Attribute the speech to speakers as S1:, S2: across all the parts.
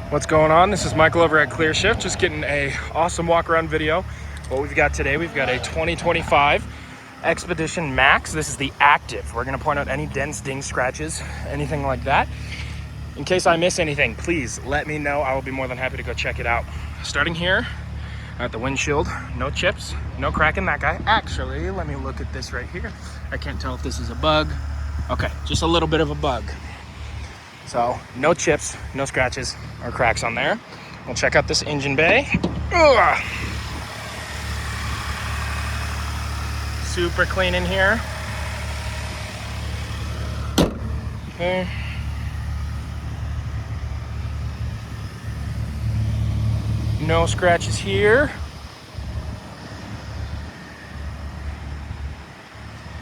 S1: What's going on? This is Michael over at Clear Shift, just getting a awesome walk around video. What we've got today, we've got a 2025 Expedition Max. This is the Active. We're gonna point out any dents, dings, scratches, anything like that. In case I miss anything, please let me know. I will be more than happy to go check it out. Starting here at the windshield, no chips, no crack in that guy. Actually, let me look at this right here. I can't tell if this is a bug. Okay, just a little bit of a bug. So no chips, no scratches or cracks on there. We'll check out this engine bay. Ugh. Super clean in here. Okay. No scratches here.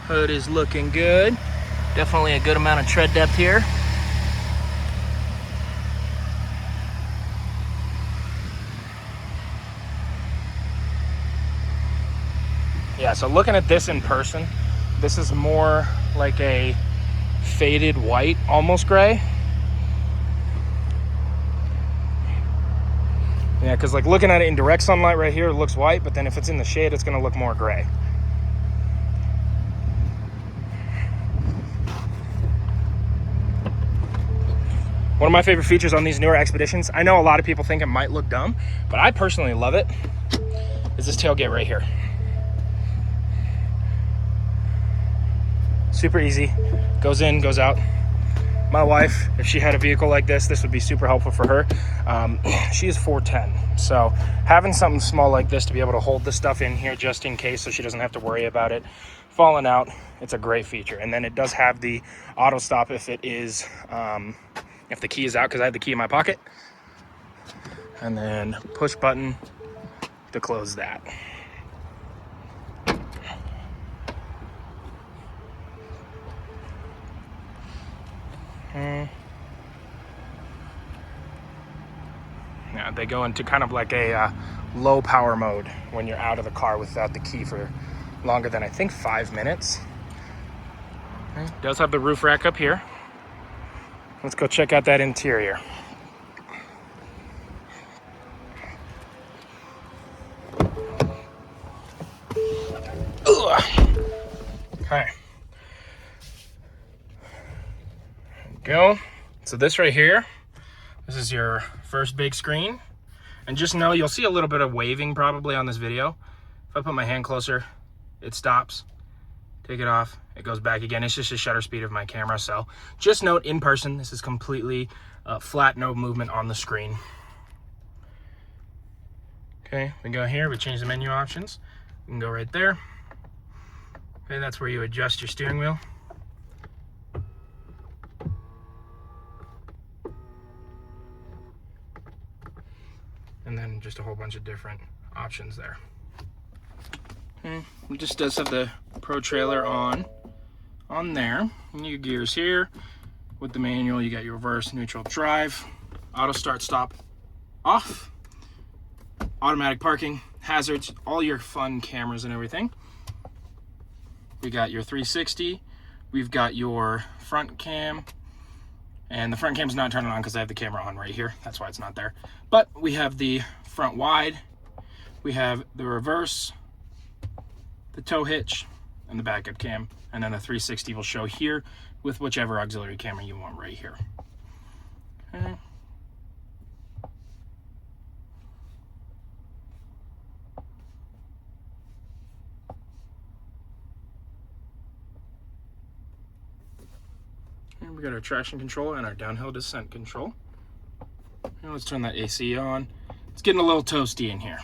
S1: Hood is looking good. Definitely a good amount of tread depth here. Yeah, so looking at this in person, this is more like a faded white, almost gray. Yeah, because like looking at it in direct sunlight right here, it looks white, but then if it's in the shade, it's gonna look more gray. One of my favorite features on these newer Expeditions, I know a lot of people think it might look dumb, but I personally love it, is this tailgate right here. Super easy, goes in, goes out. My wife, if she had a vehicle like this, this would be super helpful for her. She is 4'10", so having something small like this to be able to hold the stuff in here just in case, so she doesn't have to worry about it falling out, it's a great feature. And then it does have the auto stop if it is, if the key is out, because I have the key in my pocket. And then push button to close that. Yeah, they go into kind of like a low power mode when you're out of the car without the key for longer than I think 5 minutes. Okay. It does have the roof rack up here. Let's go check out that interior. Ugh. Okay. Go. So this right here, this is your first big screen. And just know you'll see a little bit of waving probably on this video. If I put my hand closer, it stops. Take it off, it goes back again. It's just a shutter speed of my camera. So just note in person, this is completely flat, no movement on the screen. Okay, we go here, we change the menu options. We can go right there. Okay, that's where you adjust your steering wheel. And then just a whole bunch of different options there. Okay, it just does have the Pro trailer on there. And your gears here. With the manual, you got your reverse, neutral, drive, auto start, stop, off, automatic parking, hazards, all your fun cameras and everything. We got your 360. We've got your front cam. And the front cam's not turning on because I have the camera on right here. That's why it's not there. But we have the front wide. We have the reverse, the tow hitch, and the backup cam. And then the 360 will show here with whichever auxiliary camera you want right here. Okay. And we got our traction control and our downhill descent control. Now let's turn that AC on. It's getting a little toasty in here.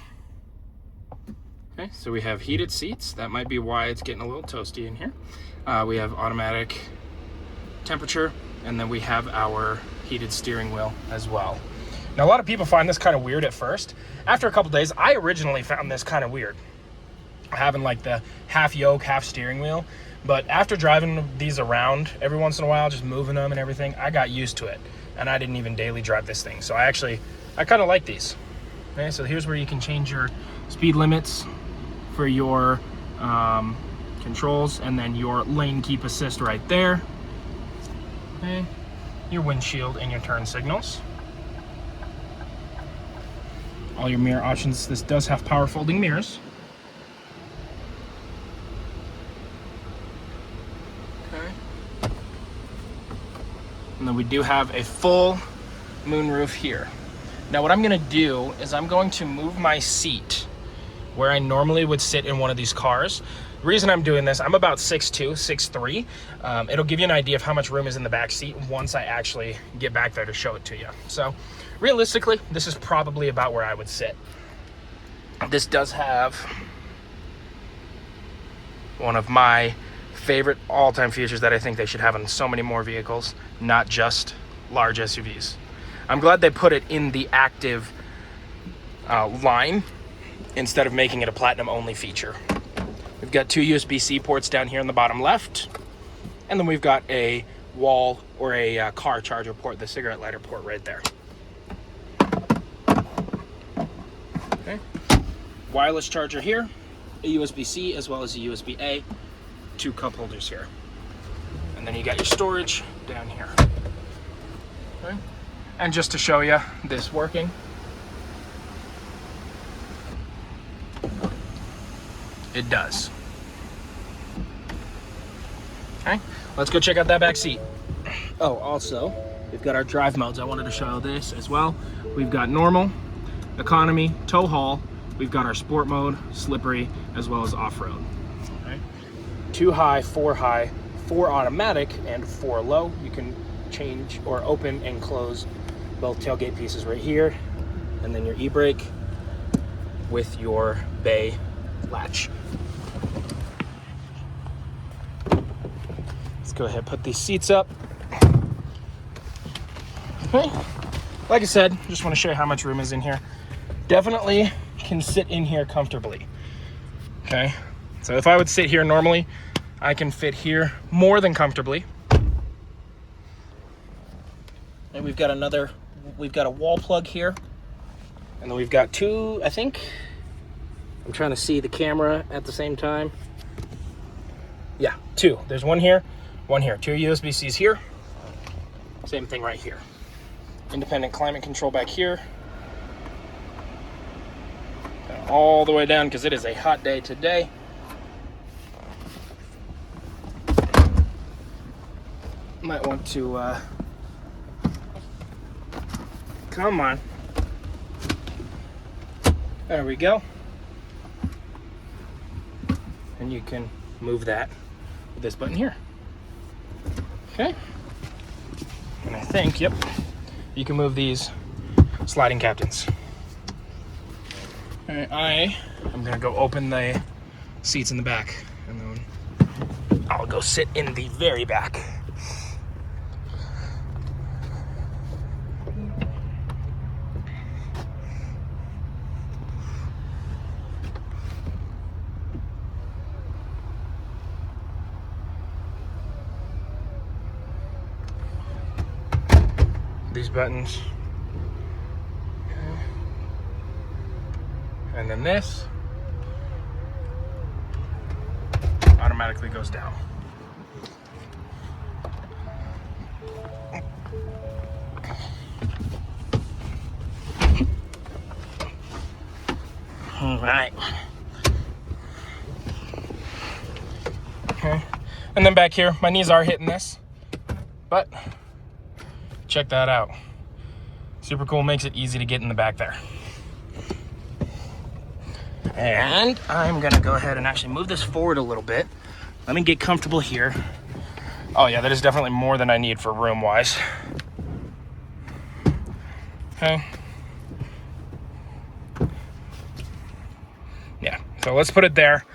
S1: Okay, so we have heated seats. That might be why it's getting a little toasty in here. We have automatic temperature, and then we have our heated steering wheel as well. Now, a lot of people find this kind of weird at first. After a couple days, I originally found this kind of weird, having like the half yoke, half steering wheel. But after driving these around every once in a while, just moving them and everything, I got used to it. And I didn't even daily drive this thing. So I kind of like these. Okay, so here's where you can change your speed limits for your controls, and then your lane keep assist right there. Okay, your windshield and your turn signals. all your mirror options. This does have power folding mirrors. Okay. And then we do have a full moonroof here. Now what I'm gonna do is I'm going to move my seat where I normally would sit in one of these cars. The reason I'm doing this, I'm about 6'2", 6'3". It'll give you an idea of how much room is in the back seat once I actually get back there to show it to you. So realistically, this is probably about where I would sit. This does have one of my favorite all-time features that I think they should have in so many more vehicles, not just large SUVs. I'm glad they put it in the active line instead of making it a platinum only feature. We've got 2 USB-C ports down here in the bottom left, and then we've got a wall or a car charger port, the cigarette lighter port right there. Okay. Wireless charger here, a USB-C as well as a USB-A, 2 cup holders here. And then you got your storage down here. Okay. And just to show you this working, it does. Okay, let's go check out that back seat. Oh, also, we've got our drive modes. I wanted to show this as well. We've got normal, economy, tow haul. We've got our sport mode, slippery, as well as off-road. Okay. 2 high, 4 automatic, and 4 low. You can change or open and close both tailgate pieces right here, and then your e-brake with your bay latch. Let's go ahead and put these seats up. Okay. Like I said, just want to show you how much room is in here. Definitely can sit in here comfortably. Okay, so if I would sit here normally, I can fit here more than comfortably. And we've got a wall plug here. And then we've got 2, I think. I'm trying to see the camera at the same time. Yeah, 2. There's 1 here, 1 here. 2 USB-Cs here. Same thing right here. Independent climate control back here. And all the way down because it is a hot day today. Might want to, come on. There we go. And you can move that with this button here. Okay. And I think, yep, you can move these sliding captains. All right, I'm gonna go open the seats in the back, and then I'll go sit in the very back. These buttons, and then this automatically goes down. All right. Okay. And then back here, my knees are hitting this, but check that out. Super cool, makes it easy to get in the back there. And I'm gonna go ahead and actually move this forward a little bit. Let me get comfortable here. Oh yeah, that is definitely more than I need for room-wise. Okay. Yeah, so let's put it there.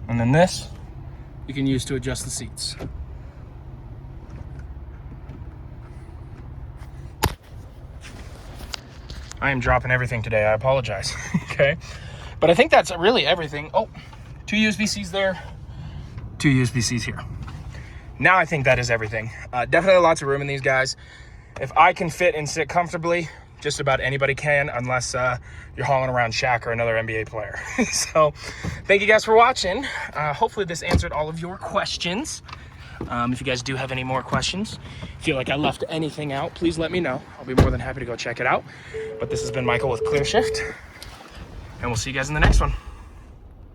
S1: And then this, you can use to adjust the seats. I am dropping everything today, I apologize, okay? But I think that's really everything. Oh, 2 USB-Cs there, 2 USB-Cs here. Now I think that is everything. Definitely lots of room in these guys. If I can fit and sit comfortably, just about anybody can, unless you're hauling around Shaq or another NBA player. So thank you guys for watching. Hopefully this answered all of your questions. If you guys do have any more questions, feel like I left anything out, please let me know. I'll be more than happy to go check it out. But this has been Michael with Clear Shift, and we'll see you guys in the next one.